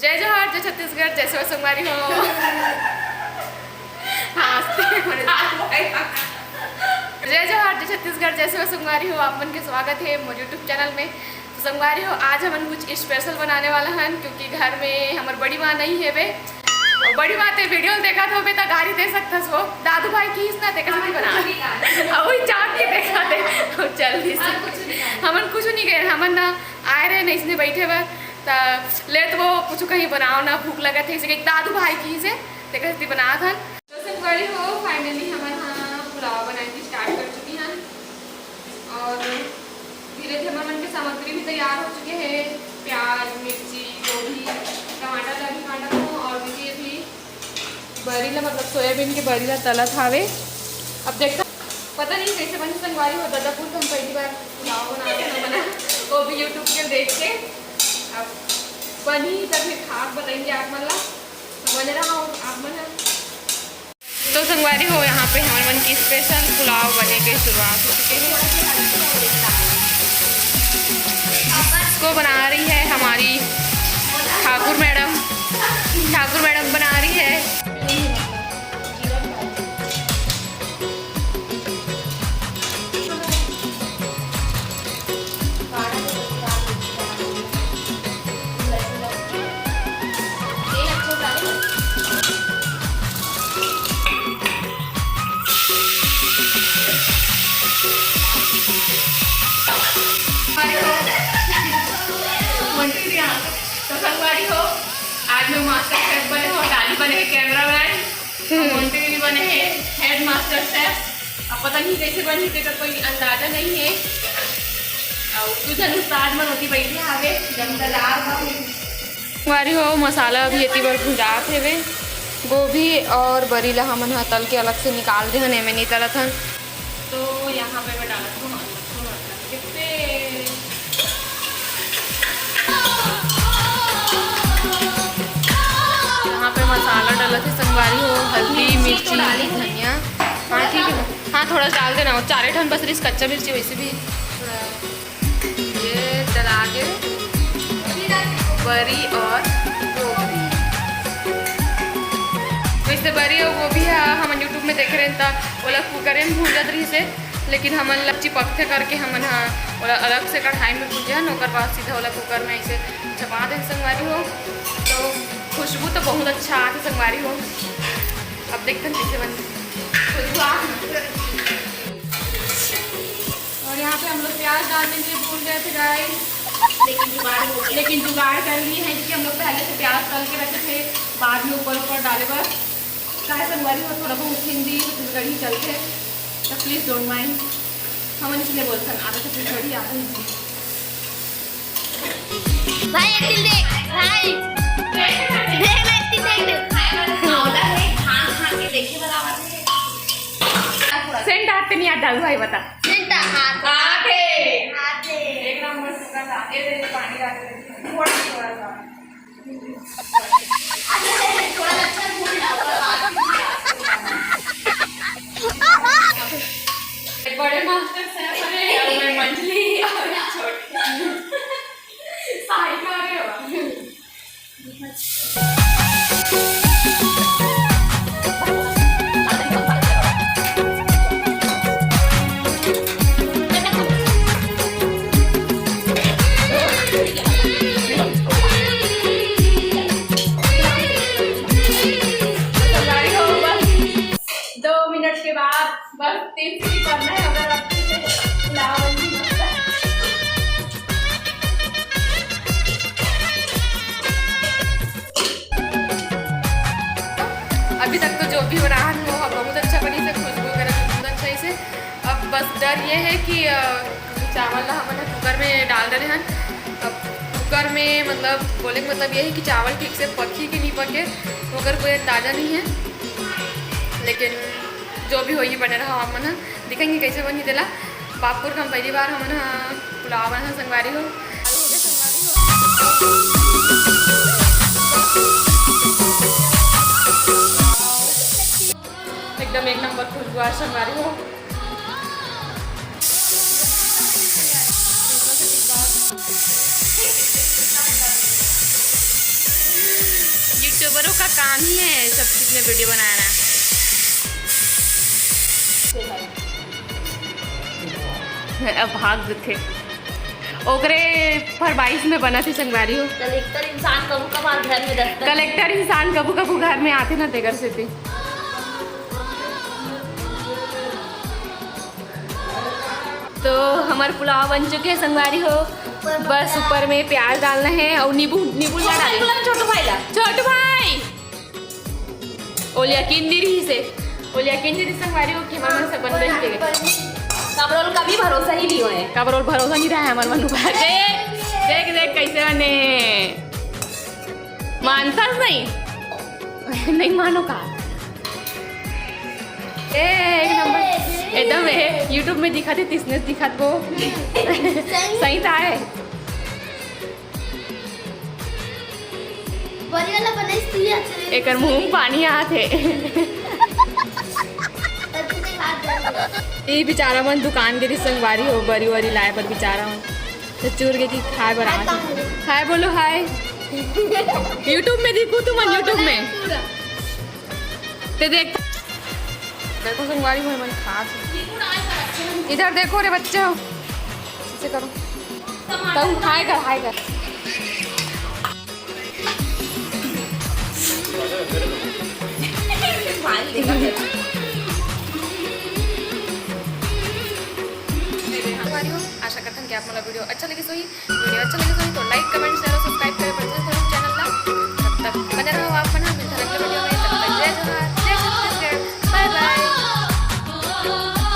जय जोहार, जय छत्तीसगढ़, जय शिव संगवारी हो। जय जोहार, जय छत्तीसगढ़, जय शिव संगवारी हो। आप मन के स्वागत है मोर यूट्यूब चैनल में। तो संगवारी हो, आज हम कुछ स्पेशल बनाने वाला हैं क्योंकि घर में हमार बड़ी माँ नहीं है बे। और बड़ी बात है, वीडियो देखा तो बे तो गाड़ी दे सकता हो। दादू भाई की ना देखा नहीं बना वही चाट के देखा दे जल्दी से। हमन कुछ नहीं गए, हमन ना आए रहे नहीं, इसने बैठे हुए ले तो वो कुछ कहीं बनाओ ना, भूख लगा थे इसे दादू भाई की से देखा बना था। तो संगवारी हो, फाइनली हम यहाँ पुलाव बनाने की स्टार्ट कर चुकी हैं और धीरे धीरे हमारे मन के सामग्री भी तैयार हो चुके हैं। प्याज, मिर्ची, गोभी, टमाटर लगी काटा को और देखिए भी बरीला मतलब सोयाबीन के बरीला तला थावे। अब देखता पता नहीं कैसे बनी संगवारी हो। दादापुर तो हम पहली बार पुलाव बना वो भी यूट्यूब के देख के। अब बनी तब फिर खाक बताएंगे आप मतलब तो बने रहा आप मन। तो संगवारी हो, यहाँ पे हमारे मन की स्पेशल पुलाव बने के शुरुआत हो चुके हैं। इसको बना रही है हमारी ठाकुर मैडम बना रही है। तो संगवारी हो, आज मैं मास्टर शेफ बने हो, डाली बने हैं कैमरामैन, मोंटी भी बने हैं हेड मास्टर शेफ। अब पता नहीं कैसे बनी थे, कोई अंदाजा नहीं है। और तुझे उस्ताद मन होती बैठी आगे संगवारी हो। मसाला अभी इतनी बार भुजा थे वे गोभी और बरीला हमन हा तल के अलग से निकाल दे हन, नहीं तलत हन। तो यहाँ पे मैं डालत हूँ मसाला डाला थे संगवारी हो, हल्दी, मिर्ची, धनिया। हाँ ठीक है, हाँ थोड़ा डाल देना। और 4 ठन बस रिस कच्चा मिर्ची वैसे भी ये डला के बरी और गोभी। वैसे बरी और गोभी है हम यूट्यूब में देख रहे हैं वो लोग कुकर में भूजत रही से, लेकिन हमन लच्ची पकते करके हमन हाँ अलग से कढ़ाई में भूजे न बाद सीधा वाला कुकर में ऐसे चपा दे संगवारी हो। तो खुशबू तो बहुत अच्छा आती संगवारी हो। अब देखते हैं कैसे बनती खुशबू आ। और यहाँ पे हम लोग प्याज डालने के लिए भूल गए थे गाइस, लेकिन जुगाड़ कर लिए हैं कि हम लोग पहले से प्याज तल के रखे थे, बाद में ऊपर डाले बस चाहे संगवारी हो। थोड़ा बहुत हिंदी कड़ी चलते तो प्लीज़ डोंट माइंड, हम इसलिए बोलते हैं आधा तो कड़ी आता हिंदी। भाई एक दिन देख भाई सेंट आते नहीं आता भाई, बता सेंट आते एक नंबर सुखा था। ये पानी डाल के थोड़ा सा बड़े मास्टर शेफ है और मैं मंजली और छोटी साई का रहे हो। बस 3 सीटी करना है, अगर अच्छे से पुलाव अभी तक तो जो भी बना वो बहुत अच्छा बनी से, खुशबू वगैरह बहुत अच्छा से। अब बस डर ये है कि चावल हमने कुकर में डाल रहे हैं। अब कुकर में मतलब बोले का मतलब ये है कि चावल ठीक से पकी कि नहीं पके, मगर कोई अंदाज़ा नहीं है। लेकिन जो भी होगी बने रहा हम मन दिखेंगे कैसे बनी दिला। बागपुर का हम पहली बार हम पुलाव बना संगवारी हो। एकदम एक नंबर खुशबू संगवारी हो। यूट्यूबरों का काम ही है सब चीज में वीडियो बनाना। अब भाग थे ओकरे फरमाइश में बना थी संगवारी हो। कलेक्टर इंसान कबू कभार घर में रहता है। कलेक्टर इंसान कबू कबू घर में आते ना थे घर से थे। तो हमारे पुलाव बन चुके हैं संगवारी हो। बस ऊपर में प्याज डालना है और नींबू नींबू क्या डाले। छोटू भाई ला छोटू भाई ओलिया किंदिरी से संगवारी हो कि मन से बन रही थी। कबरोल का भी भरोसा ही नहीं है। कबरोल भरोसा नहीं रहा है हमारे मनु का। देख देख कैसे बने। मानता नहीं मानो का एक नंबर एकदम यूट्यूब में दिखा थे तिसने दिखा वो सही था है। एक मुंह में पानी आते ये बेचारा मन दुकान के संगवारी हो बरी वरी लाए पर बेचारा मन तो चूर के खाए बना हाय बोलो हाय। यूट्यूब में दिखू तू मन यूट्यूब में ते देखो संगवारी हो मन खा। इधर देखो रे बच्चे हो ऐसे करो तब हाय कर आशा करते हैं कि आप मला वीडियो अच्छा लगे तो लाइक कमेंट शेयर और सब्सक्राइब करें चैनल तब तक बने रहो।